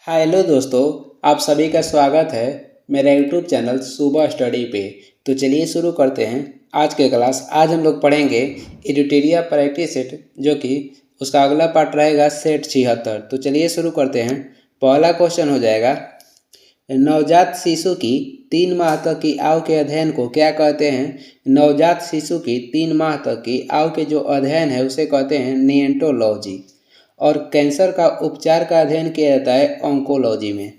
Hello दोस्तों, आप सभी का स्वागत है मेरे यूट्यूब चैनल सुबह स्टडी पे। तो चलिए शुरू करते हैं आज के क्लास। आज हम लोग पढ़ेंगे एडिटोरिया प्रैक्टिस सेट, जो कि उसका अगला पार्ट रहेगा सेट 76। तो चलिए शुरू करते हैं। पहला क्वेश्चन हो जाएगा, नवजात शिशु की 3 माह तक की आयु के अध्ययन को क्या कहते हैं। नवजात शिशु की 3 माह तक की आयु के जो अध्ययन है उसे कहते हैं नियेंटोलॉजी। और कैंसर का उपचार का अध्ययन किया जाता है ऑन्कोलॉजी में।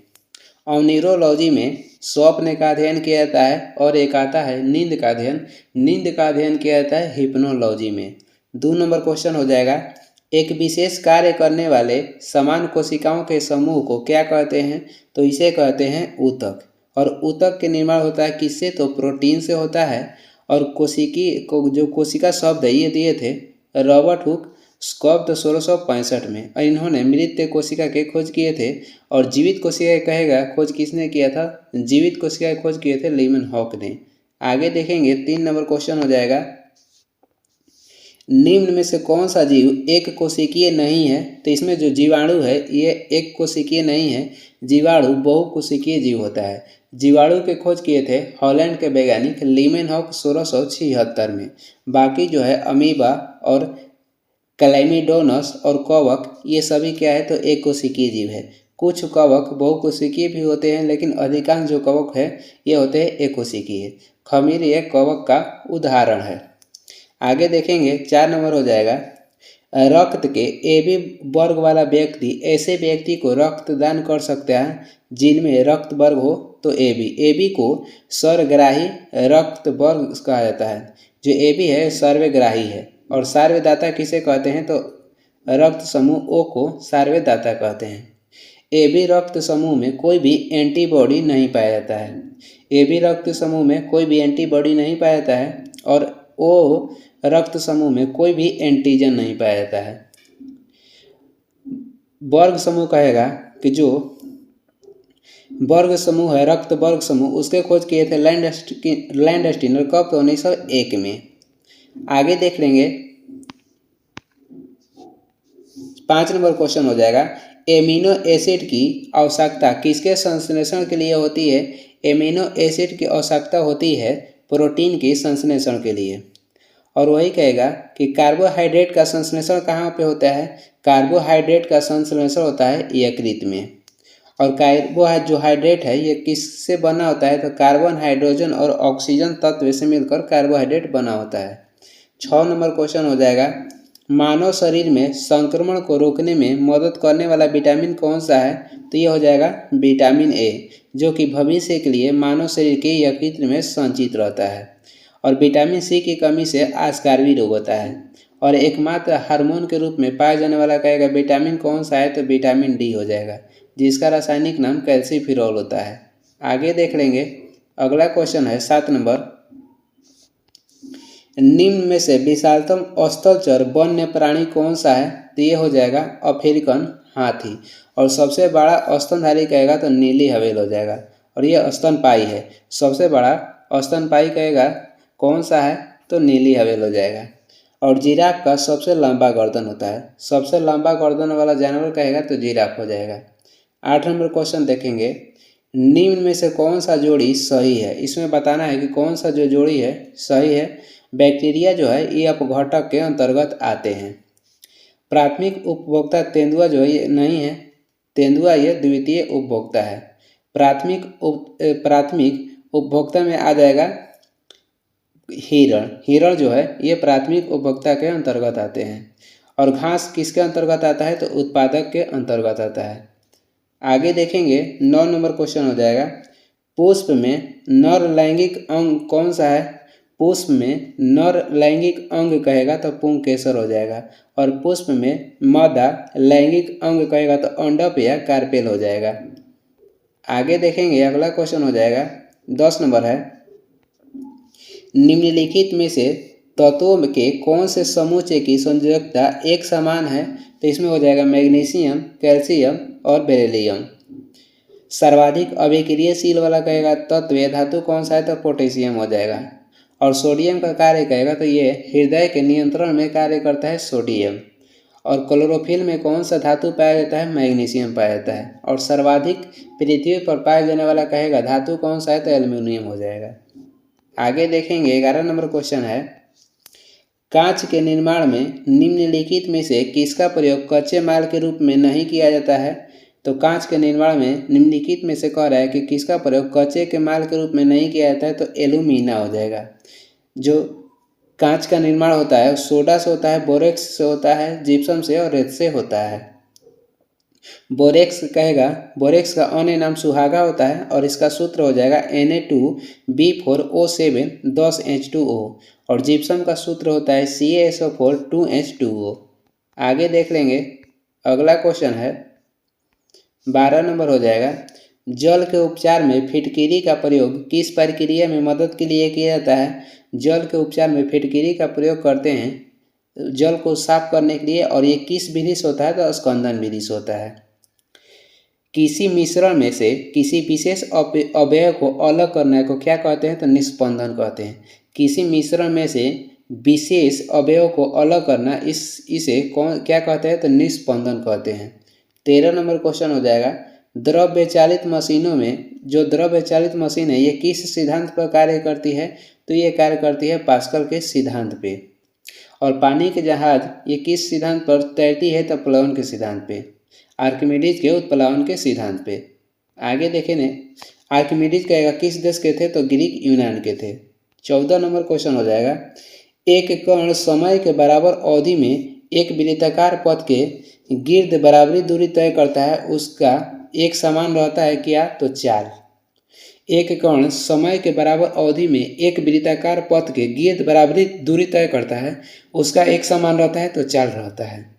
और न्यूरोलॉजी में स्वप्न का अध्ययन किया जाता है। और एक आता है नींद का अध्ययन। नींद का अध्ययन किया जाता है हिप्नोलॉजी में। 2 नंबर क्वेश्चन हो जाएगा, एक विशेष कार्य करने वाले समान कोशिकाओं के समूह को क्या कहते हैं। तो इसे कहते हैं ऊतक। और ऊतक के निर्माण होता है किससे, तो प्रोटीन से होता है। और कोशिकी को जो कोशिका शब्द है ये दिए थे रॉबर्ट हुक स्कॉब्ड 1665 में। और इन्होंने मृत कोशिका के खोज किए थे। और जीवित कोशिका कहेगा खोज किसने किया था, जीवित कोशिका की खोज किए थे लीमन हॉक ने। आगे देखेंगे 3 नंबर क्वेश्चन हो जाएगा, निम्न में से कौन सा जीव एक कोशिकीय नहीं है। तो इसमें जो जीवाणु है ये एक कोशिकीय नहीं है, जीवाणु बहुकोशिकीय जीव होता है। जीवाणु के खोज किए थे हॉलैंड के वैज्ञानिक लीमन हॉक 1676 में। बाकी जो है अमीबा और क्लैमिडोनस और कवक ये सभी क्या है, तो एक कोशिकीय जीव है। कुछ कवक बहुकोशिकीय भी होते हैं, लेकिन अधिकांश जो कवक है ये होते हैं एक कोशिकीय। खमीर एक कवक का उदाहरण है। आगे देखेंगे 4 नंबर हो जाएगा, रक्त के AB वर्ग वाला व्यक्ति ऐसे व्यक्ति को रक्तदान कर सकता है जिनमें रक्त वर्ग हो तो AB को सर्वग्राही रक्त वर्ग कहा जाता है। जो AB है सर्वग्राही है। और सार्वदाता किसे कहते हैं, तो रक्त समूह O को सार्वदाता कहते हैं। AB रक्त समूह में कोई भी एंटीबॉडी नहीं पाया जाता है। AB रक्त समूह में कोई भी एंटीबॉडी नहीं पाया जाता है। और O रक्त समूह में कोई भी एंटीजन नहीं पाया जाता है। वर्ग समूह कहेगा कि जो वर्ग समूह है रक्त वर्ग समूह उसके खोज किए थे लैंडस्टीनर कब, तो 1901 में। आगे देख लेंगे 5 नंबर क्वेश्चन हो जाएगा, एमिनो एसिड की आवश्यकता किसके संश्लेषण के लिए होती है। एमिनो एसिड की आवश्यकता होती है प्रोटीन के संश्लेषण के लिए। और वही कहेगा कि कार्बोहाइड्रेट का संश्लेषण कहाँ पे होता है। कार्बोहाइड्रेट का संश्लेषण होता है यकृत में। और कार्बोहाइड्रेट है ये किससे बना होता है, तो कार्बन, हाइड्रोजन और ऑक्सीजन तत्व से मिलकर कार्बोहाइड्रेट बना होता है। 6 नंबर क्वेश्चन हो जाएगा, मानव शरीर में संक्रमण को रोकने में मदद करने वाला विटामिन कौन सा है। तो ये हो जाएगा विटामिन ए, जो कि भविष्य के लिए मानव शरीर के यकृत में संचित रहता है। और विटामिन सी की कमी से आस्कार्वी रोग होता है। और एकमात्र हार्मोन के रूप में पाया जाने वाला कहेगा विटामिन कौन सा है, तो विटामिन डी हो जाएगा, जिसका रासायनिक नाम कैल्सीफिरॉल होता है। आगे देख लेंगे अगला क्वेश्चन है 7 नंबर, निम्न में से विशालतम स्थलचर वन्य प्राणी कौन सा है। तो ये हो जाएगा अफ्रीकन हाथी। और सबसे बड़ा स्तनधारी कहेगा तो नीली हवेल हो जाएगा। और ये स्तनपायी है। सबसे बड़ा स्तनपायी कहेगा कौन सा है, तो नीली हवेल हो जाएगा। और जिराफ का सबसे लंबा गर्दन होता है। सबसे लंबा गर्दन वाला जानवर कहेगा तो जिराफ हो जाएगा। 8 नंबर क्वेश्चन देखेंगे, निम्न में से कौन सा जोड़ी सही है। इसमें बताना है कि कौन सा जो जोड़ी है सही है। बैक्टीरिया जो है ये अपघटक के अंतर्गत आते हैं। प्राथमिक उपभोक्ता तेंदुआ जो है ये नहीं है, तेंदुआ ये द्वितीय उपभोक्ता है। प्राथमिक उपभोक्ता में आ जाएगा हिरण। हिरण जो है ये प्राथमिक उपभोक्ता के अंतर्गत आते हैं। और घास किसके अंतर्गत आता है, तो उत्पादक के अंतर्गत आता है। आगे देखेंगे 9 नंबर क्वेश्चन हो जाएगा, पुष्प में नर लैंगिक अंग कौन सा है। पुष्प में नर लैंगिक अंग कहेगा तो पुंकेसर हो जाएगा। और पुष्प में मादा लैंगिक अंग कहेगा तो अंडप या कार्पेल हो जाएगा। आगे देखेंगे अगला क्वेश्चन हो जाएगा 10 नंबर है, निम्नलिखित में से तत्वों के कौन से समूचे की संयोजकता एक समान है। तो इसमें हो जाएगा मैग्नीशियम, कैल्शियम और बेरिलियम। सर्वाधिक अभिक्रियाशील वाला कहेगा तत्व या धातु कौन सा है, तो पोटेशियम हो जाएगा। और सोडियम का कार्य कहेगा तो ये हृदय के नियंत्रण में कार्य करता है सोडियम। और क्लोरोफिल में कौन सा धातु पाया जाता है? मैग्नीशियम पाया जाता है। और सर्वाधिक पृथ्वी पर पाया जाने वाला कहेगा धातु कौन सा है? तो एल्युमिनियम हो जाएगा। आगे देखेंगे 11 नंबर क्वेश्चन है, कांच के निर्माण में निम्नलिखित में से किसका प्रयोग कच्चे माल के रूप में नहीं किया जाता है? तो कांच के निर्माण में निम्नलिखित में से कह रहा है कि किसका प्रयोग कच्चे के माल के रूप में नहीं किया जाता है? तो एल्यूमिना हो जाएगा। जो कांच का निर्माण होता है सोडा से होता है, बोरेक्स से होता है, जिप्सम से और रेत से होता है। बोरेक्स कहेगा, बोरेक्स का अन्य नाम सुहागा होता है और इसका सूत्र हो जाएगा Na2B4O7 10H2O। और जिप्सम का सूत्र होता है CaSO4 2H2O। आगे देख लेंगे, अगला क्वेश्चन है 12 नंबर हो जाएगा, जल के उपचार में फिटकिरी का प्रयोग किस प्रक्रिया में मदद के लिए किया जाता है? जल के उपचार में फिटकिरी का प्रयोग करते हैं जल को साफ करने के लिए, और ये किस विधि से होता है? तो स्कंदन विधि से होता है। किसी मिश्रण में से किसी विशेष अवयव को अलग करने को क्या कहते हैं? तो निस्पंदन कहते हैं। किसी मिश्रण में से विशेष अवयव को अलग करना इसे क्या कहते हैं? तो निस्पंदन कहते हैं। 13 नंबर क्वेश्चन हो जाएगा, द्रव्य चालित मशीनों में जो द्रव्य चालित मशीन है ये किस सिद्धांत पर कार्य करती है? तो ये कार्य करती है पास्कल के सिद्धांत पे। और पानी के जहाज ये किस सिद्धांत पर तैरती है? तो प्लावन के सिद्धांत पे, आर्किमिडीज के उत्प्लावन के सिद्धांत पे। आगे देखें ने, आर्किमिडीज कहेगा किस देश के थे? तो ग्रीक यूनान के थे। 14 नंबर क्वेश्चन हो जाएगा, एक कण समय के बराबर अवधि में एक वृत्ताकार पथ के गिर्द बराबरी दूरी तय करता है, उसका एक समान रहता है क्या? तो चाल। एक कण समय के बराबर अवधि में एक वृत्ताकार पथ के गिर्द बराबरी दूरी तय करता है, उसका एक समान रहता है तो चाल रहता है।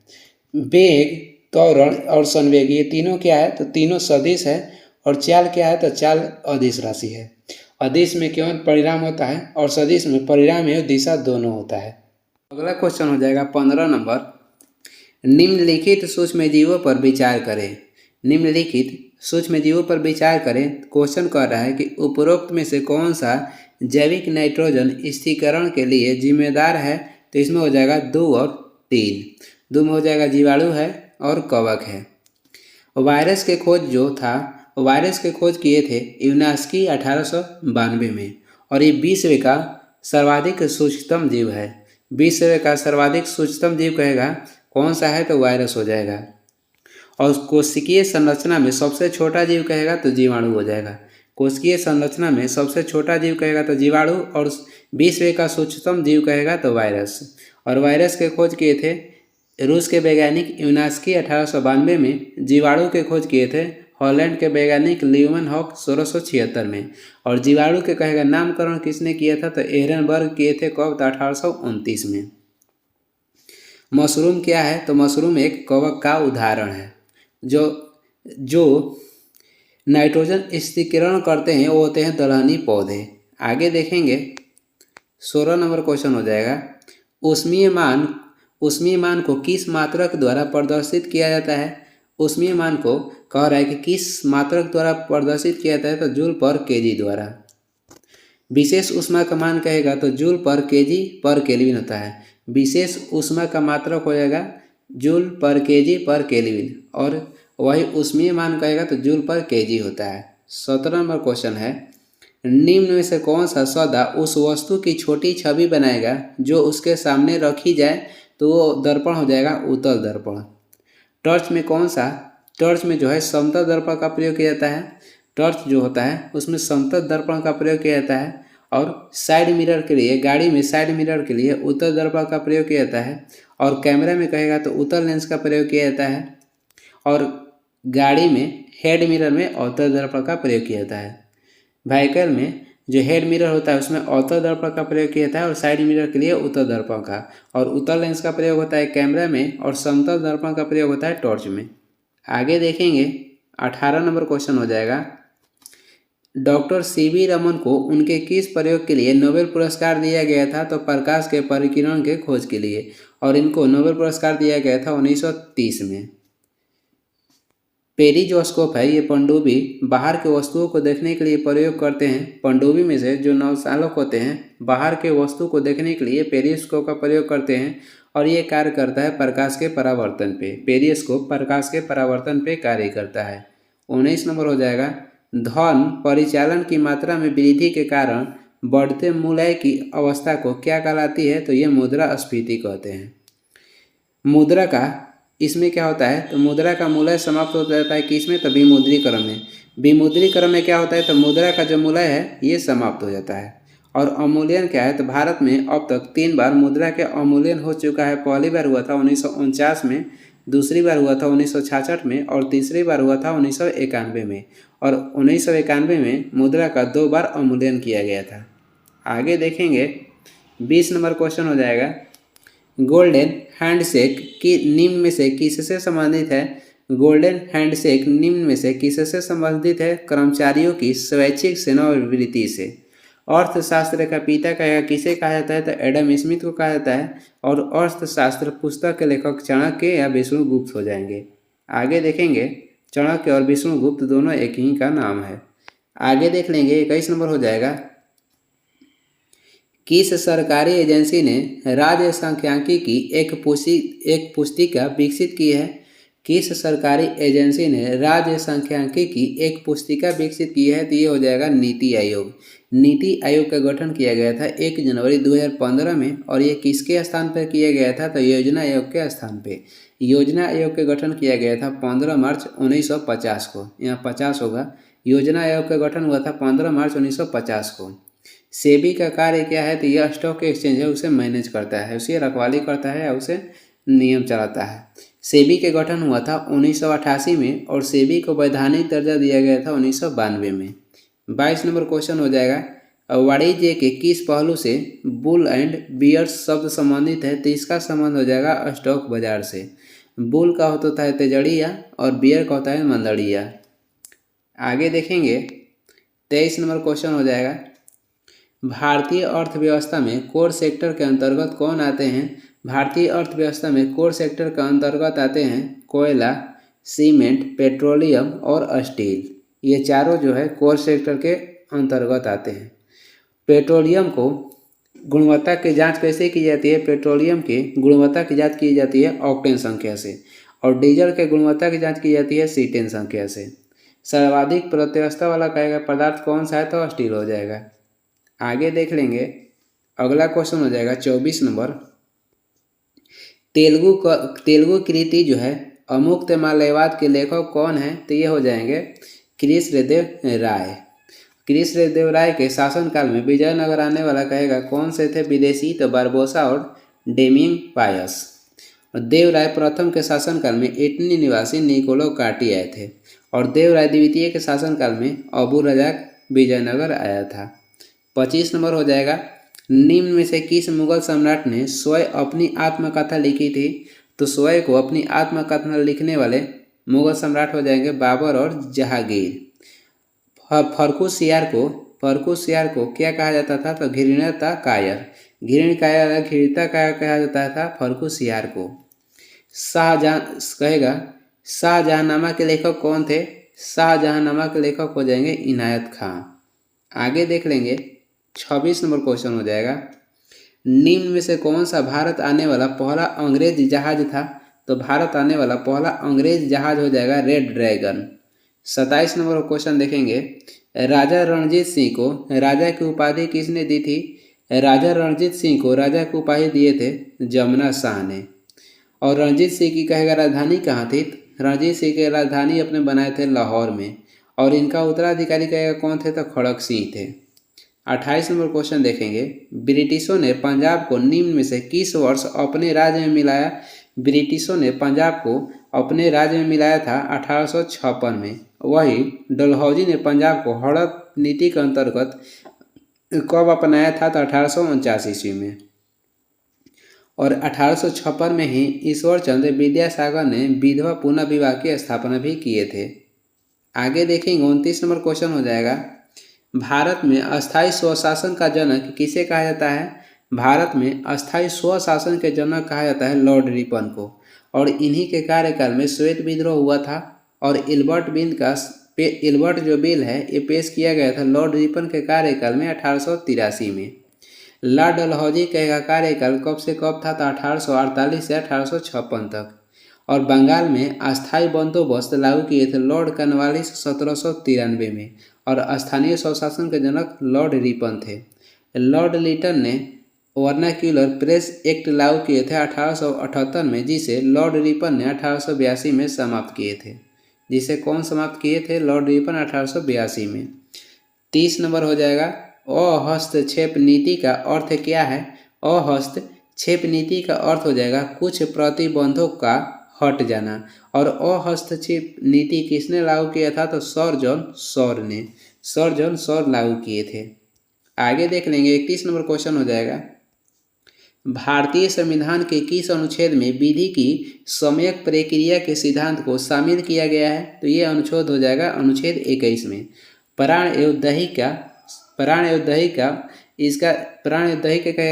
वेग, त्वरण और संवेग ये तीनों क्या है? तो तीनों सदिश है। और चाल क्या है? तो चाल अदिश राशि है। अदिश में केवल परिणाम होता है और सदिश में परिणाम एवं दिशा दोनों होता है। अगला क्वेश्चन हो जाएगा 15 नंबर, निम्नलिखित सूक्ष्मजीवों पर विचार करें। निम्नलिखित सूक्ष्मजीवों पर विचार करें। क्वेश्चन कह रहा है कि उपरोक्त में से कौन सा जैविक नाइट्रोजन स्थिरीकरण के लिए जिम्मेदार है? तो इसमें हो जाएगा 2 और 3। 2 में हो जाएगा जीवाणु है और कवक है। वायरस के खोज जो था, वायरस के खोज किए थे यूनास्की 1892 में, और ये विश्व का सर्वाधिक सूक्ष्मतम जीव है। विश्व का सर्वाधिक सूक्ष्मतम जीव कहेगा कौन सा है? तो वायरस हो जाएगा। और कोशिकीय संरचना में सबसे छोटा जीव कहेगा तो जीवाणु हो जाएगा। कोशिकीय संरचना में सबसे छोटा जीव कहेगा तो जीवाणु, और विश्व का सूक्ष्मतम जीव कहेगा तो वायरस। और वायरस के खोज किए थे रूस के वैज्ञानिक यूनास्की 1892 में। जीवाणु के खोज किए थे हॉलैंड के वैज्ञानिक लीवनहॉक 1676 में। और जीवाणु के कहेगा नामकरण किसने किया था? तो एहरनबर्ग किए थे। कब? तो 1829 में। मशरूम क्या है? तो मशरूम एक कवक का उदाहरण है। जो नाइट्रोजन स्थिरीकरण करते हैं वो होते हैं दलहनी पौधे। आगे देखेंगे 16 नंबर क्वेश्चन हो जाएगा, ऊष्मीय मान को किस मात्रक द्वारा प्रदर्शित किया जाता है? ऊष्मीय मान को कह रहा है कि किस मात्रक द्वारा प्रदर्शित किया जाता है? तो जूल पर केजी द्वारा। विशेष ऊष्मा का मान कहेगा तो जूल पर केजी पर केल्विन होता है। विशेष ऊष्मा का मात्रक हो जाएगा जूल पर केजी पर केल्विन, और वही ऊष्मीय मान कहेगा तो जूल पर केजी होता है। 17 नंबर क्वेश्चन है, निम्न में से कौन सा सौदा उस वस्तु की छोटी छवि बनाएगा जो उसके सामने रखी जाए? तो वो दर्पण हो जाएगा उत्तल दर्पण। टॉर्च में कौन सा? टॉर्च में जो है समतल दर्पण का प्रयोग किया जाता है। टॉर्च जो होता है उसमें समतल दर्पण का प्रयोग किया जाता है। और साइड मिरर के लिए, गाड़ी में साइड मिरर के लिए उत्तल दर्पण का प्रयोग किया जाता है। और कैमरा में कहेगा तो उत्तल लेंस का प्रयोग किया जाता है। और गाड़ी में हेड मिरर में अवतल दर्पण का प्रयोग किया जाता है। व्हीकल में जो हेड मिरर होता है उसमें अवतल दर्पण का प्रयोग किया जाता है और साइड मिरर के लिए उत्तल दर्पण का। और उत्तल लेंस का प्रयोग होता है कैमरा में, और समतल दर्पण का प्रयोग होता है टॉर्च में। आगे देखेंगे 18 नंबर क्वेश्चन हो जाएगा, डॉक्टर CV रमन को उनके किस प्रयोग के लिए नोबेल पुरस्कार दिया गया था? तो प्रकाश के परिकिरण के खोज के लिए, और इनको नोबेल पुरस्कार दिया गया था 1930 में। पेरिजोस्कोप है, ये पनडुब्बी बाहर के वस्तुओं को देखने के लिए प्रयोग करते हैं। पनडुब्बी में से जो नौचालक होते हैं बाहर के वस्तु को देखने के लिए पेरिस्कोप का प्रयोग करते हैं। और ये कार्य करता है प्रकाश के परावर्तन पे। पेरिस्कोप प्रकाश के परावर्तन पे कार्य करता है। 19 नंबर हो जाएगा, धन परिचालन की मात्रा में वृद्धि के कारण बढ़ते मूल्य की अवस्था को क्या कहलाती है? तो ये मुद्रास्फीति कहते हैं। मुद्रा का इसमें क्या होता है? तो मुद्रा का मूल्य समाप्त हो जाता है किसमें? तो विमुद्रीकरण में। विमुद्रीकरण में क्या होता है? तो मुद्रा का जो मूल्य है ये समाप्त हो जाता है। और अवमूल्यन क्या है? तो भारत में अब तक 3 बार मुद्रा के अवमूल्यन हो चुका है। पहली बार हुआ था 1949 में, दूसरी बार हुआ था 1966 में और तीसरी बार हुआ था 1991 में। और 1991 में मुद्रा का 2 बार अवमूल्यन किया गया था। आगे देखेंगे 20 नंबर क्वेश्चन हो जाएगा, गोल्डन हैंडशेक की निम्न में से किससे संबंधित है? गोल्डन हैंडशेक निम्न में से किससे संबंधित है? कर्मचारियों की स्वैच्छिक सेवानिवृत्ति से। अर्थशास्त्र का पिता किसे कहा जाता है? तो एडम स्मिथ को कहा जाता है। और अर्थशास्त्र पुस्तक के लेखक चाणक्य या विष्णुगुप्त हो जाएंगे। आगे देखेंगे चाणक्य और विष्णुगुप्त दोनों एक ही का नाम है। आगे देख लेंगे 21 नंबर हो जाएगा, किस सरकारी एजेंसी ने राज्य सांख्यिकी की एक पुस्तिका विकसित की है? किस सरकारी एजेंसी ने राज्य सांख्यिकी की एक पुस्तिका विकसित की है? तो ये हो जाएगा नीति आयोग। नीति आयोग का गठन किया गया था 1 जनवरी 2015 में। और ये किसके स्थान पर किया गया था? तो योजना आयोग के स्थान पे। योजना आयोग का गठन किया गया था 15 मार्च 1950 को। यहाँ 50 होगा। योजना आयोग का गठन हुआ था 15 मार्च 1950 को। सेबी का कार्य क्या है? तो यह स्टॉक एक्सचेंज है उसे मैनेज करता है, उसे रखवाली करता है या उसे नियम चलाता है। सेबी के गठन हुआ था 1988 में और सेबी को वैधानिक दर्जा दिया गया था 1992 में। 22 नंबर क्वेश्चन हो जाएगा, वाणिज्य के किस पहलू से बुल एंड बियर शब्द संबंधित है? तो इसका संबंध हो जाएगा स्टॉक बाजार से। बुल का होता है तेजड़िया और बियर का होता है मंदड़िया। आगे देखेंगे 23 नंबर क्वेश्चन हो जाएगा, भारतीय अर्थव्यवस्था में कोर सेक्टर के अंतर्गत कौन आते हैं? भारतीय अर्थव्यवस्था में कोर सेक्टर के अंतर्गत आते हैं कोयला, सीमेंट, पेट्रोलियम और स्टील। ये चारों जो है कोर सेक्टर के अंतर्गत आते हैं। पेट्रोलियम को गुणवत्ता की जांच कैसे की जाती है? पेट्रोलियम की गुणवत्ता की जांच की जाती है ऑक्टेन संख्या से। और डीजल के गुणवत्ता की जांच की जाती है सीटेन संख्या से। सर्वाधिक प्रत्यवस्था वाला कहेगा पदार्थ कौन सा है? तो स्टील हो जाएगा। आगे देख लेंगे अगला क्वेश्चन हो जाएगा 24 नंबर, तेलुगु कृति जो है अमुक्त माल्यवाद के लेखक कौन है? तो ये हो जाएंगे कृष्णदेव राय। कृष्णदेव राय के शासनकाल में विजयनगर आने वाला कहेगा कौन से थे विदेशी? तो बारबोसा और डेमिंग पायस। और देवराय प्रथम के शासनकाल में इटली निवासी निकोलो काटी आए थे। और देवराय द्वितीय के शासनकाल में अबू रजाक विजयनगर आया था। 25 नंबर हो जाएगा, निम्न में से किस मुगल सम्राट ने स्वयं अपनी आत्मकथा लिखी थी? तो स्वयं को अपनी आत्मकथा लिखने वाले मुगल सम्राट हो जाएंगे बाबर और जहांगीर। फर्रुखसियार को क्या कहा जाता था? तो घृणिता कायर। घृणिता कायर कहा जाता था फर्रुखसियार को। शाहजहांनामा के लेखक कौन थे? शाहजहांनामा के लेखक हो जाएंगे इनायत खां। आगे देख लेंगे 26 नंबर क्वेश्चन हो जाएगा, निम्न में से कौन सा भारत आने वाला पहला अंग्रेज जहाज था? तो भारत आने वाला पहला अंग्रेज जहाज हो जाएगा रेड ड्रैगन। 27 नंबर क्वेश्चन देखेंगे, राजा रणजीत सिंह को राजा की उपाधि किसने दी थी? राजा रणजीत सिंह को राजा की उपाधि दिए थे जमुना शाह ने। और रणजीत सिंह की कहेगा राजधानी कहाँ थी? रणजीत सिंह की राजधानी अपने बनाए थे लाहौर में। और इनका उत्तराधिकारी कहेगा कौन थे? तो खड़क सिंह थे। 28 नंबर क्वेश्चन देखेंगे, ब्रिटिशों ने पंजाब को निम्न में से किस वर्ष अपने राज्य में मिलाया? ब्रिटिशों ने पंजाब को अपने राज्य में मिलाया था 1856 में। वही डलहौजी ने पंजाब को हड़प नीति के अंतर्गत कब अपनाया था? तो 1849 ईस्वी में। और 1856 में ही ईश्वर चंद्र विद्यासागर ने विधवा पुनः विवाह की स्थापना भी किए थे। आगे देखेंगे 29 नंबर क्वेश्चन हो जाएगा, भारत में अस्थायी स्वशासन का जनक किसे कहा जाता है? भारत में अस्थायी स्वशासन के जनक कहा जाता है लॉर्ड रिपन को। और इन्हीं के कार्यकाल में श्वेत विद्रोह हुआ था। और इल्बर्ट जो बिल है ये पेश किया गया था लॉर्ड रिपन के कार्यकाल में 1883 में। ला डलहौजी का कार्यकाल कब से कब था? तो 1848 से 1856 तक। और बंगाल में अस्थायी बंदोबस्त लागू किए थे लॉर्ड कॉर्नवालिस 1793 में। और स्थानीय स्वशासन के जनक लॉर्ड रिपन थे। लॉर्ड लिटन ने वर्नाक्यूलर प्रेस एक्ट लागू किए थे 1878 में, जिसे लॉर्ड रिपन ने 1882 में समाप्त किए थे। जिसे कौन समाप्त किए थे? लॉर्ड रिपन 1882 में। 30 नंबर हो जाएगा, अहस्तक्षेप नीति का अर्थ क्या है? अहस्तक्षेप नीति का अर्थ हो जाएगा कुछ प्रतिबंधों का हट जाना। और अहस्तक्षेप नीति किसने लागू किया था? तो सर जॉन सॉर लागू किए थे। आगे देख लेंगे, 31 नंबर क्वेश्चन हो जाएगा, भारतीय संविधान के किस अनुच्छेद में विधि की सम्यक प्रक्रिया के सिद्धांत को शामिल किया गया है? तो ये अनुच्छेद हो जाएगा अनुच्छेद 21 में। प्राण एवं दही का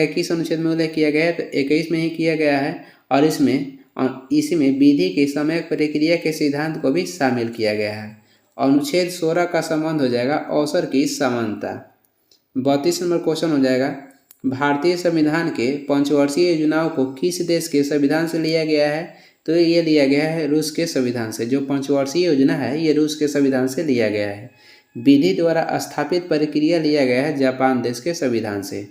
किस अनुच्छेद में उल्लेख किया गया है? तो 21 में ही किया गया है। और इसमें विधि की सम्यक प्रक्रिया के सिद्धांत को भी शामिल किया गया है। अनुच्छेद 16 का संबंध हो जाएगा अवसर की समानता। 32 नंबर क्वेश्चन हो जाएगा, भारतीय संविधान के पंचवर्षीय योजनाओं को किस देश के संविधान से लिया गया है? तो ये लिया गया है रूस के संविधान से। जो पंचवर्षीय योजना है ये रूस के संविधान से लिया गया है। विधि द्वारा स्थापित प्रक्रिया लिया गया है जापान देश के संविधान से।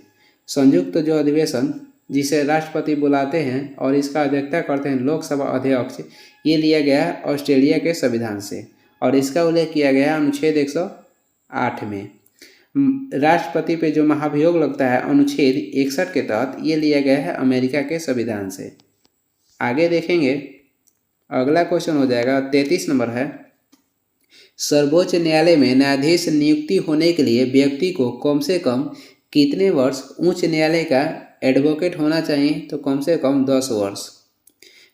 संयुक्त जो अधिवेशन जिसे राष्ट्रपति बुलाते हैं और इसका अध्यक्षता करते हैं लोकसभा अध्यक्ष, ये लिया गया है ऑस्ट्रेलिया के संविधान से। और इसका उल्लेख किया गया है अनुच्छेद 108 में। राष्ट्रपति पे जो महाभियोग लगता है अनुच्छेद 61 के तहत, ये लिया गया है अमेरिका के संविधान से। आगे देखेंगे, अगला क्वेश्चन हो जाएगा 33 नंबर है, सर्वोच्च न्यायालय में न्यायाधीश नियुक्ति होने के लिए व्यक्ति को कम से कम कितने वर्ष उच्च न्यायालय का एडवोकेट होना चाहिए? तो कम से कम 10 वर्ष।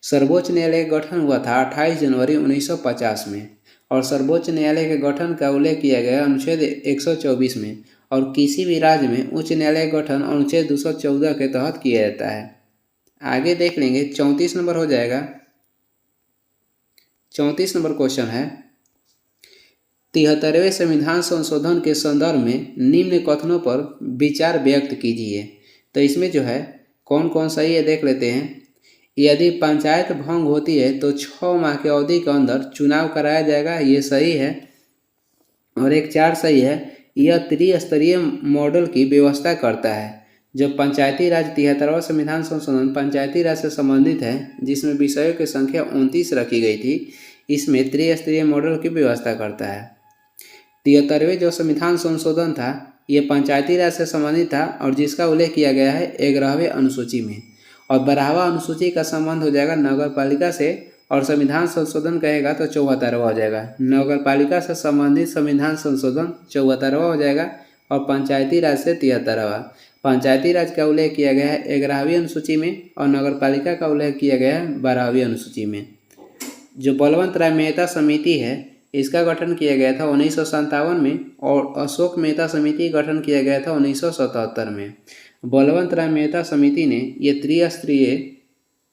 सर्वोच्च न्यायालय का गठन हुआ था 28 जनवरी 1950 में। और सर्वोच्च न्यायालय के गठन का उल्लेख किया गया अनुच्छेद 124 में। और किसी भी राज्य में उच्च न्यायालय का गठन अनुच्छेद 214 के तहत किया जाता है। आगे देख लेंगे, 34 नंबर हो जाएगा। 34 नंबर क्वेश्चन है, 73वें संविधान संशोधन के संदर्भ में निम्न कथनों पर विचार व्यक्त कीजिए। तो इसमें जो है कौन कौन सही है देख लेते हैं। यदि पंचायत भंग होती है तो 6 माह की अवधि के अंदर चुनाव कराया जाएगा, ये सही है। और एक 4 सही है, यह त्रिस्तरीय मॉडल की व्यवस्था करता है। जो पंचायती राज 73वां संविधान संशोधन पंचायती राज से संबंधित है, जिसमें विषयों की संख्या 29 रखी गई थी, इसमें त्रिस्तरीय मॉडल की व्यवस्था करता है। 73वें जो संविधान संशोधन था ये पंचायती राज से संबंधित था और जिसका उल्लेख किया गया है 11वें अनुसूची में। और 12वां अनुसूची का संबंध हो जाएगा नगर पालिका से। और संविधान संशोधन कहेगा तो 74वां हो जाएगा। नगर पालिका से संबंधित संविधान संशोधन 74वां हो जाएगा और पंचायती राज से 73वां। पंचायती राज का उल्लेख किया गया है 11वीं अनुसूची में और नगर पालिका का उल्लेख किया गया है 12वीं अनुसूची में। जो बलवंत राय मेहता समिति है इसका गठन किया गया था 1957 में और अशोक मेहता समिति का गठन किया गया था 1977 में। बलवंत राय मेहता समिति ने ये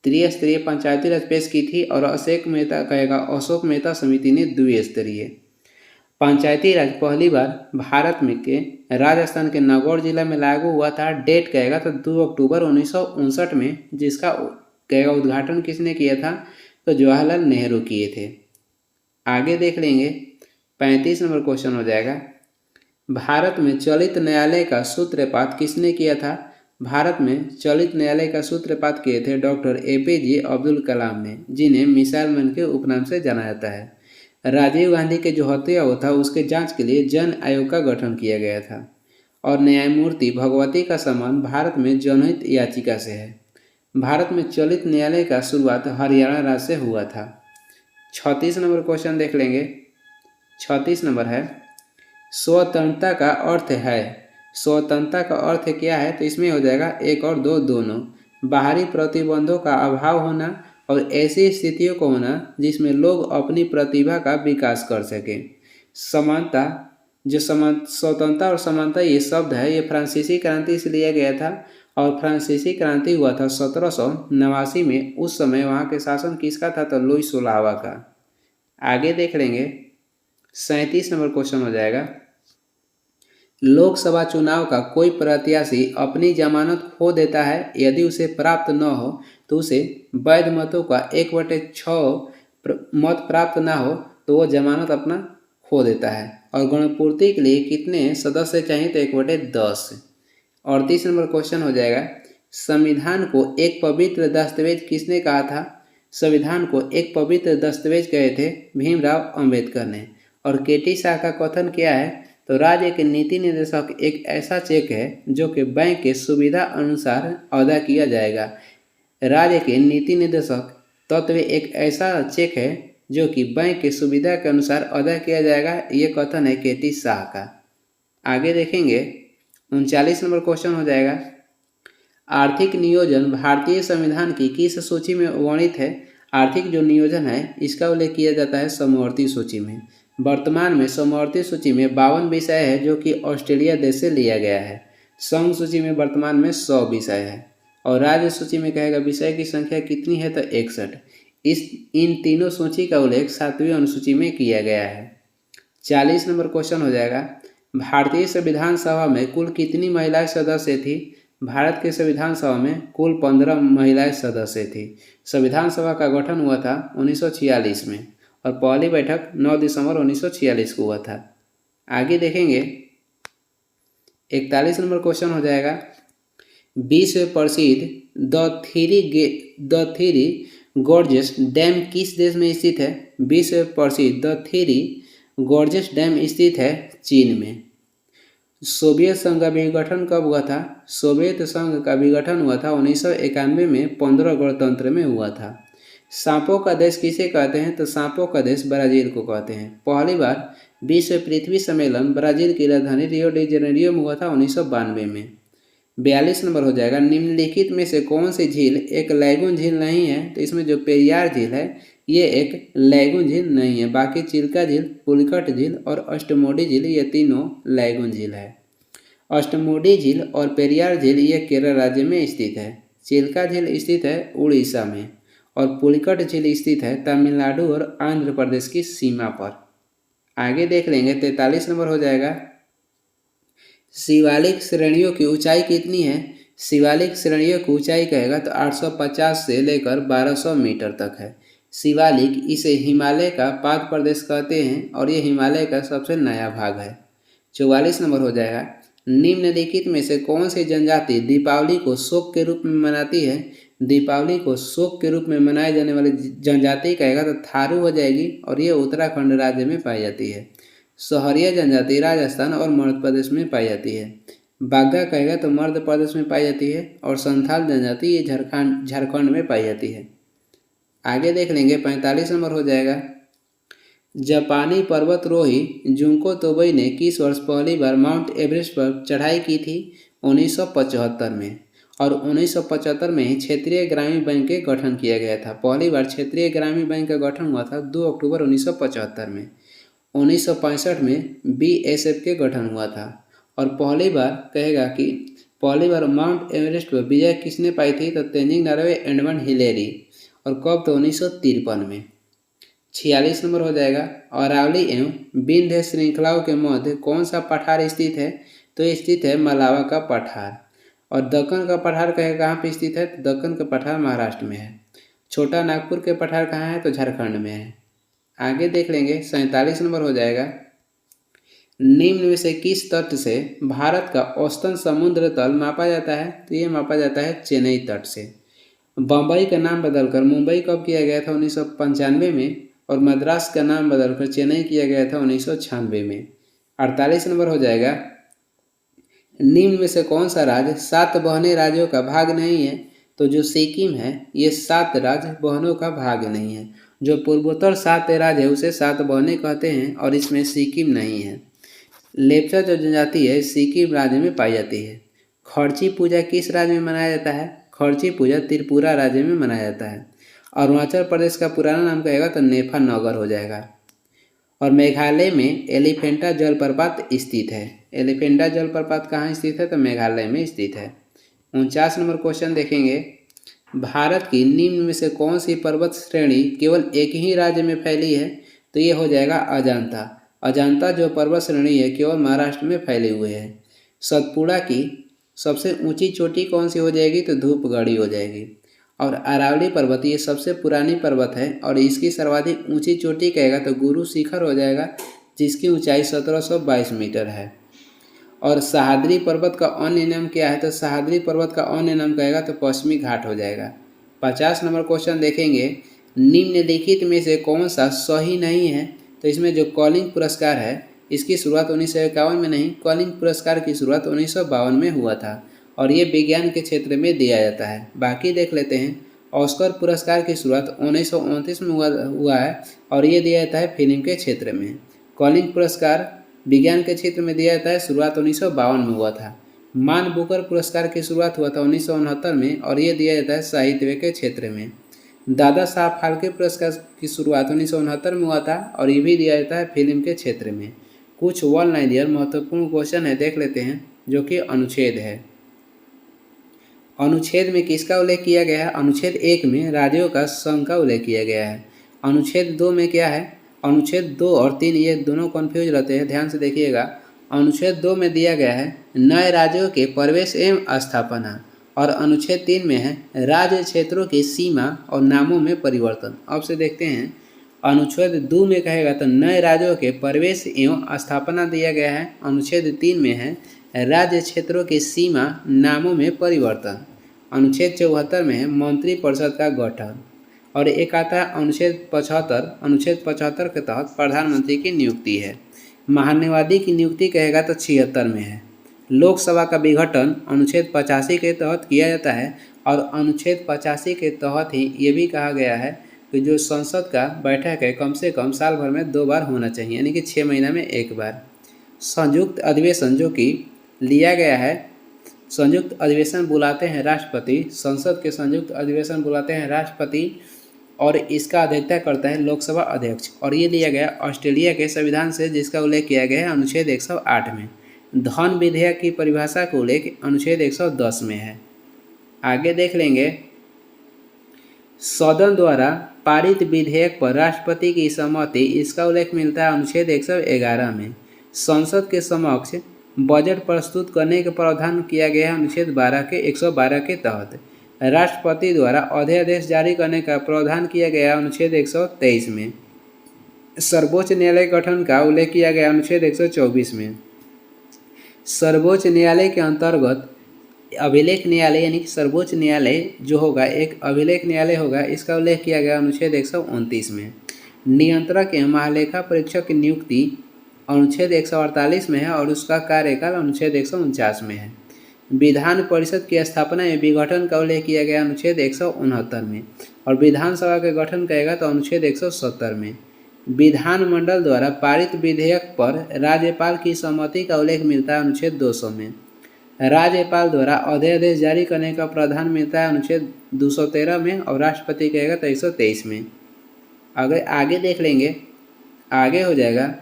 त्रिस्तरीय पंचायती राज पेश की थी और अशोक मेहता समिति ने द्विस्तरीय। पंचायती राज पहली बार भारत में के राजस्थान के नागौर जिला में लागू हुआ था। डेट कहेगा तो 2 अक्टूबर 1959 में, जिसका कहेगा उद्घाटन किसने किया था? तो जवाहरलाल नेहरू किए थे। आगे देख लेंगे, 35 नंबर क्वेश्चन हो जाएगा, भारत में चलित न्यायालय का सूत्रपात किसने किया था? भारत में चलित न्यायालय का सूत्रपात किए थे डॉक्टर APJ अब्दुल कलाम ने, जिन्हें मिसाइल मैन के उपनाम से जाना जाता है। राजीव गांधी के जो हत्या हुआ था उसके जांच के लिए जन आयोग का गठन किया गया था। और न्यायमूर्ति भगवती का सम्मान भारत में जनहित याचिका से है। भारत में चलित न्यायालय का शुरुआत हरियाणा राज्य से हुआ था। 36 नंबर क्वेश्चन देख लेंगे। 36 नंबर है, स्वतंत्रता का अर्थ है। स्वतंत्रता का अर्थ क्या है? तो इसमें हो जाएगा 1 और 2 दोनों। बाहरी प्रतिबंधों का अभाव होना और ऐसी स्थितियों को होना जिसमें लोग अपनी प्रतिभा का विकास कर सकें। समानता, जो स्वतंत्रता और समानता ये शब्द है ये फ्रांसीसी क्रांति से लिया गया था। और फ्रांसीसी क्रांति हुआ था 1789 में। उस समय वहाँ के शासन किसका था? तो लुई 16वां का। आगे देख लेंगे, 37 नंबर क्वेश्चन हो जाएगा, लोकसभा चुनाव का कोई प्रत्याशी अपनी जमानत खो देता है, यदि उसे प्राप्त न हो तो उसे वैध मतों का 1/6 मत प्राप्त ना हो तो वो जमानत अपना खो देता है। और गणपूर्ति के लिए कितने सदस्य चाहिए, तो 1/10। 38 नंबर क्वेश्चन हो जाएगा, संविधान को एक पवित्र दस्तावेज किसने कहा था? संविधान को एक पवित्र दस्तावेज कहे थे भीमराव अंबेडकर ने। और केटी शाह का कथन क्या है, तो राज्य के नीति निर्देशक एक ऐसा चेक है जो कि बैंक के सुविधा अनुसार अदा किया जाएगा। राज्य के नीति निर्देशक तत्व एक ऐसा चेक है जो कि बैंक के सुविधा के अनुसार अदा किया जाएगा, ये कथन है केटी शाह का। आगे देखेंगे 39 नंबर क्वेश्चन हो जाएगा, आर्थिक नियोजन भारतीय संविधान की किस सूची में वर्णित है? आर्थिक जो नियोजन है इसका उल्लेख किया जाता है समवर्ती सूची में। वर्तमान में समवर्ती सूची में 52 विषय है जो कि ऑस्ट्रेलिया देश से लिया गया है। संघ सूची में वर्तमान में 100 विषय है और राज्य सूची में कहेगा विषय की संख्या कितनी है, तो 61। इन तीनों सूची का उल्लेख 7वीं अनुसूची में किया गया है। 40 नंबर क्वेश्चन हो जाएगा, भारतीय संविधान सभा में कुल कितनी महिलाएं सदस्य थी? भारत के संविधान सभा में कुल 15 महिलाएं सदस्य थी। संविधान सभा का गठन हुआ था 1946 में और पहली बैठक 9 दिसंबर 1946 को हुआ था। आगे देखेंगे 41 नंबर क्वेश्चन हो जाएगा, विश्व प्रसिद्ध द थ्री गॉर्जेस डैम किस देश में स्थित है? विश्व प्रसिद्ध द थ्री गॉर्जेस डैम स्थित है चीन में। सोवियत संघ का विघटन कब हुआ था? सोवियत संघ का विघटन हुआ था 1991 में 15 गणतंत्र में हुआ था। सांपों का देश किसे कहते हैं? तो सांपों का देश ब्राजील को कहते हैं। पहली बार विश्व पृथ्वी सम्मेलन ब्राजील की राजधानी रियो डी जेनेरियो में हुआ था 1992 में। 42 नंबर हो जाएगा, निम्नलिखित में से कौन सी झील एक लैगून झील नहीं है? तो इसमें जो पेरियार झील है ये एक लैगून झील नहीं है, बाकी चिल्का झील, पुलिकट झील और अष्टमोडी झील ये तीनों लैगून झील है। अष्टमोडी झील और पेरियार झील ये केरल राज्य में स्थित है। चिल्का झील स्थित है उड़ीसा में और पुलिकट झील स्थित है तमिलनाडु और आंध्र प्रदेश की सीमा पर। आगे देख लेंगे 43 नंबर हो जाएगा, शिवालिक श्रेणियों की ऊंचाई कितनी है? शिवालिक श्रेणियों की ऊंचाई कहेगा तो 850 से लेकर 1200 मीटर तक है। शिवालिक इसे हिमालय का पाद प्रदेश कहते हैं और ये हिमालय का सबसे नया भाग है। 44 नंबर हो जाएगा, निम्नलिखित में से कौन सी जनजाति दीपावली को शोक के रूप में मनाती है? दीपावली को शोक के रूप में मनाए जाने वाली जनजाति कहेगा तो थारू हो जाएगी और ये उत्तराखंड राज्य में पाई जाती है। सहरिया जनजाति राजस्थान और मध्य प्रदेश में पाई जाती है। बाघा कहेगा तो मध्य प्रदेश में पाई जाती है और संथाल जनजाति ये झारखंड में पाई जाती है। आगे देख लेंगे 45 नंबर हो जाएगा, जापानी पर्वतारोही जुंको तोबई ने किस वर्ष पहली बार माउंट एवरेस्ट पर चढ़ाई की थी? 1975 में। और 1975 में ही क्षेत्रीय ग्रामीण बैंक के गठन किया गया था। पहली बार क्षेत्रीय ग्रामीण बैंक का गठन हुआ था 2 अक्टूबर 1975 में। 1965 में BSF के गठन हुआ था। और पहली बार कहेगा कि पहली बार माउंट एवरेस्ट पर विजय किसने पाई थी? तो तेंजिंग नॉर्गे एडमंड हिलेरी। और कब? तो 1953 में। 46 नंबर हो जाएगा, अरावली एवं विंध्य श्रृंखलाओं के मध्य कौन सा पठार स्थित है? तो ये स्थित है मलावा का पठार। और दक्कन का पठार कहाँ पे स्थित है? तो दक्कन का पठार महाराष्ट्र में है। छोटा नागपुर के पठार कहाँ है? तो झारखंड में है। आगे देख लेंगे 47 नंबर हो जाएगा, निम्न में से किस तट से भारत का औसतन समुद्र तल मापा जाता है? तो ये मापा जाता है चेन्नई तट से। बम्बई का नाम बदलकर मुंबई कब किया गया था? 1995 में। और मद्रास का नाम बदलकर चेन्नई किया गया था 1996 में। 48 नंबर हो जाएगा, निम्न में से कौन सा राज्य 7 बहने राज्यों का भाग नहीं है? तो जो सिक्किम है ये 7 राज्य बहनों का भाग नहीं है। जो पूर्वोत्तर 7 राज्य है उसे 7 बहने कहते हैं और इसमें सिक्किम नहीं है। लेप्चा जो जनजाति है सिक्किम राज्य में पाई जाती है। खर्ची पूजा किस राज्य में मनाया जाता है? खर्ची पूजा त्रिपुरा राज्य में मनाया जाता है। अरुणाचल प्रदेश का पुराना नाम कहेगा तो नेफा नगर हो जाएगा। और मेघालय में एलिफेंटा जलप्रपात स्थित है। एलिफेंटा जलप्रपात कहाँ स्थित है? तो मेघालय में स्थित है। 49 नंबर क्वेश्चन देखेंगे, भारत की निम्न में से कौन सी पर्वत श्रेणी केवल एक ही राज्य में फैली है? तो ये हो जाएगा अजंता। अजंता जो पर्वत श्रेणी है केवल महाराष्ट्र में फैले हुए है। सतपुड़ा की सबसे ऊंची चोटी कौन सी हो जाएगी, तो धूपगढ़ी हो जाएगी। और अरावली पर्वत ये सबसे पुरानी पर्वत है और इसकी सर्वाधिक ऊंची चोटी कहेगा तो गुरु शिखर हो जाएगा, जिसकी ऊंचाई 1722 मीटर है। और सह्याद्री पर्वत का अन्य नाम क्या है, तो सह्याद्री पर्वत का अन्य नाम कहेगा तो पश्चिमी घाट हो जाएगा। 50 नंबर क्वेश्चन देखेंगे, निम्नलिखित में से कौन सा सही नहीं है, तो इसमें जो कॉलिंग पुरस्कार है इसकी शुरुआत 1951 में नहीं, कॉलिंग पुरस्कार की शुरुआत 1952 में हुआ था और ये विज्ञान के क्षेत्र में दिया जाता है। बाकी देख लेते हैं, ऑस्कर पुरस्कार की शुरुआत 1929 में हुआ है और ये दिया जाता है फिल्म के क्षेत्र में। कॉलिंग पुरस्कार विज्ञान के क्षेत्र में दिया जाता है, शुरुआत 1952 में हुआ था। मान बुकर पुरस्कार की शुरुआत हुआ था 1969 में और ये दिया जाता है साहित्य के क्षेत्र में। दादा साहब फाल्के पुरस्कार की शुरुआत 1969 में हुआ था और ये भी दिया जाता है फिल्म के क्षेत्र में। कुछ वन लाइनर महत्वपूर्ण क्वेश्चन है, देख लेते हैं, जो कि अनुच्छेद है। अनुच्छेद में किसका उल्लेख किया गया है, अनुच्छेद 1 में राज्यों का संघ का उल्लेख किया गया है। अनुच्छेद 2 में क्या है, अनुच्छेद 2 और 3 ये दोनों कन्फ्यूज रहते हैं, ध्यान से देखिएगा। अनुच्छेद 2 में दिया गया है नए राज्यों के प्रवेश एवं स्थापना और अनुच्छेद 3 में है राज्य क्षेत्रों की सीमा और नामों में परिवर्तन। अब से देखते हैं, अनुच्छेद 2 में कहेगा तो नए राज्यों के प्रवेश एवं स्थापना दिया गया है। अनुच्छेद 3 में है राज्य क्षेत्रों की सीमा नामों में परिवर्तन। अनुच्छेद 74 में है मंत्रिपरिषद का गठन। और एक आता है अनुच्छेद 75। अनुच्छेद 75 के तहत प्रधानमंत्री की नियुक्ति है। महान्यायवादी की नियुक्ति कहेगा तो 76 में है। लोकसभा का विघटन अनुच्छेद 85 के तहत किया जाता है और अनुच्छेद 85 के तहत ही ये भी कहा गया है कि जो संसद का बैठक है कम से कम साल भर में 2 बार होना चाहिए, यानी कि 6 महीना में 1 बार। संयुक्त अधिवेशन जो कि लिया गया है, संयुक्त अधिवेशन बुलाते हैं राष्ट्रपति, संसद के संयुक्त अधिवेशन बुलाते हैं राष्ट्रपति और इसका अध्यक्षता करता है लोकसभा अध्यक्ष। और ये लिया गया ऑस्ट्रेलिया के संविधान से, जिसका उल्लेख किया गया है अनुच्छेद 108 में। धन विधेयक की परिभाषा का उल्लेख अनुच्छेद 110 में है। आगे देख लेंगे, सदन द्वारा पारित विधेयक पर राष्ट्रपति की सहमति, इसका उल्लेख मिलता है अनुच्छेद 111 में। संसद के समक्ष बजट प्रस्तुत करने का प्रावधान किया गया है अनुच्छेद 112 के तहत। राष्ट्रपति द्वारा अध्यादेश जारी करने का प्रावधान किया गया अनुच्छेद 123 में। सर्वोच्च न्यायालय गठन का उल्लेख किया गया अनुच्छेद 124 में। सर्वोच्च न्यायालय के अंतर्गत अभिलेख न्यायालय, यानी कि सर्वोच्च न्यायालय जो होगा एक अभिलेख न्यायालय होगा, इसका उल्लेख किया गया अनुच्छेद 129 में। नियंत्रक एवं महालेखा परीक्षक की नियुक्ति अनुच्छेद 148 में है और उसका कार्यकाल अनुच्छेद 149 में है। विधान परिषद की स्थापना एवं विघटन का उल्लेख किया गया अनुच्छेद 169 में और विधानसभा के गठन कहेगा तो अनुच्छेद 170 में। विधानमंडल द्वारा पारित विधेयक पर राज्यपाल की सहमति का उल्लेख मिलता है अनुच्छेद 200 में। राज्यपाल द्वारा अध्यादेश जारी करने का प्रावधान मिलता है अनुच्छेद 213 में और राष्ट्रपति कहेगा तो 123 में। अगर आगे देख लेंगे, आगे हो जाएगा,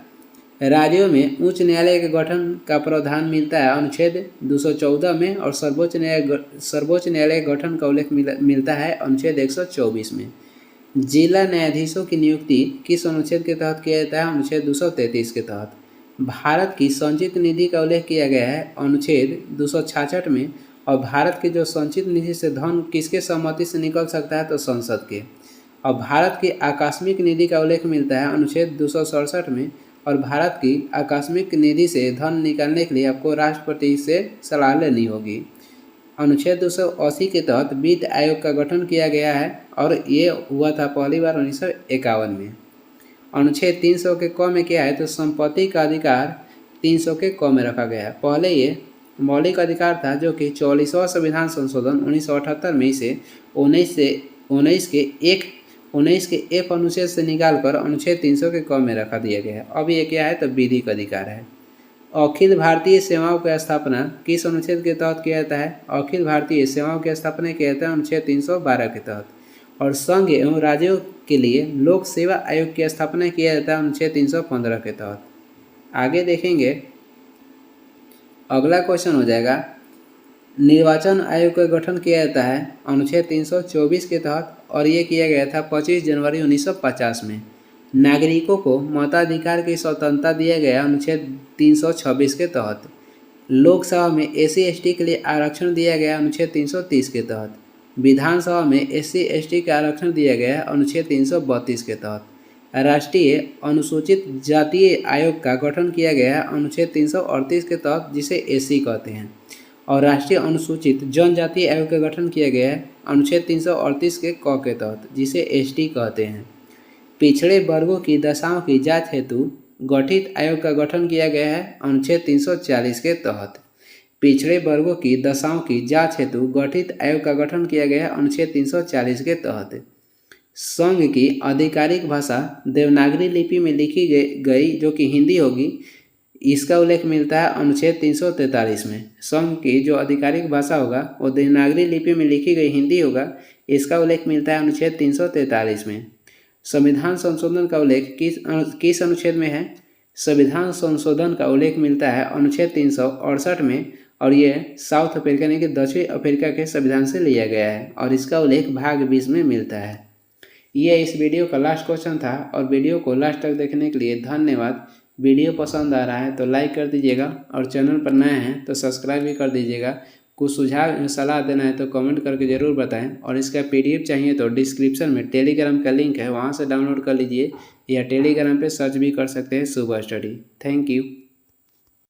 राज्यों में उच्च न्यायालय के गठन का प्रावधान मिलता है अनुच्छेद 214 में और सर्वोच्च न्यायालय गठन का उल्लेख मिलता है अनुच्छेद 124 में। जिला न्यायाधीशों की नियुक्ति किस अनुच्छेद के तहत किया जाता है, अनुच्छेद 233 के तहत। भारत की संचित निधि का उल्लेख किया गया है अनुच्छेद 266 में और भारत की जो संचित निधि से धन किसके सहमति से निकल सकता है, तो संसद के। और भारत की आकस्मिक निधि का उल्लेख मिलता है अनुच्छेद 267 में और भारत की आकस्मिक निधि से धन निकालने के लिए आपको राष्ट्रपति से सलाह लेनी होगी। अनुच्छेद 280 के तहत वित्त आयोग का गठन किया गया है और ये हुआ था पहली बार 1951 में। अनुच्छेद 300 के क में क्या है, तो संपत्ति का अधिकार 300 के क में रखा गया है। पहले ये मौलिक अधिकार था जो कि 44वां संविधान संशोधन 1978 में से 19 के F अनुच्छेद से निकालकर अनुच्छेद 300 के क में रखा दिया गया है। अब ये क्या है, तो विधिक अधिकार है। अखिल भारतीय सेवाओं की स्थापना किस अनुच्छेद के तहत किया जाता है, अखिल भारतीय सेवाओं की स्थापना किया जाता है अनुच्छेद 312 के तहत। और संघ एवं राज्यों के लिए लोक सेवा आयोग की स्थापना किया जाता है अनुच्छेद 315 के तहत। आगे देखेंगे, अगला क्वेश्चन हो जाएगा, निर्वाचन आयोग का गठन किया जाता है अनुच्छेद 324 के तहत और ये किया गया था 25 जनवरी 1950 में। नागरिकों को मताधिकार की स्वतंत्रता दिया गया अनुच्छेद 326 के तहत। लोकसभा में SC/ST के लिए आरक्षण दिया गया अनुच्छेद 330 के तहत। विधानसभा में SC/ST का आरक्षण दिया गया अनुच्छेद 332 के तहत। राष्ट्रीय अनुसूचित जातीय आयोग का गठन किया गया अनुच्छेद 338 के तहत, जिसे SC कहते हैं। और राष्ट्रीय अनुसूचित जनजातीय आयोग का गठन किया गया है अनुच्छेद 338 के क के तहत, जिसे ST कहते हैं। पिछड़े वर्गों की दशाओं की जांच हेतु गठित आयोग का गठन किया गया है अनुच्छेद 340 के तहत। पिछड़े वर्गों की दशाओं की जांच हेतु गठित आयोग का गठन किया गया है अनुच्छेद 340 के तहत। संघ की आधिकारिक भाषा देवनागरी लिपि में लिखी गई जो कि हिंदी होगी, इसका उल्लेख मिलता है अनुच्छेद 343 में। संघ की जो आधिकारिक भाषा होगा वो देवनागरी लिपि में लिखी गई हिंदी होगा, इसका उल्लेख मिलता है अनुच्छेद 343 में। संविधान संशोधन का उल्लेख किस अनुच्छेद में है? संविधान संशोधन का उल्लेख मिलता है अनुच्छेद 368 में, और ये साउथ अफ्रीका यानी कि दक्षिण अफ्रीका के संविधान से लिया गया है, और इसका उल्लेख भाग 20 में मिलता है। ये इस वीडियो का लास्ट क्वेश्चन था, और वीडियो को लास्ट तक देखने के लिए धन्यवाद। वीडियो पसंद आ रहा है तो लाइक कर दीजिएगा, और चैनल पर नए हैं तो सब्सक्राइब भी कर दीजिएगा। कुछ सुझाव सलाह देना है तो कमेंट करके ज़रूर बताएं, और इसका PDF चाहिए तो डिस्क्रिप्शन में टेलीग्राम का लिंक है, वहां से डाउनलोड कर लीजिए, या टेलीग्राम पे सर्च भी कर सकते हैं सुबह स्टडी। Thank you.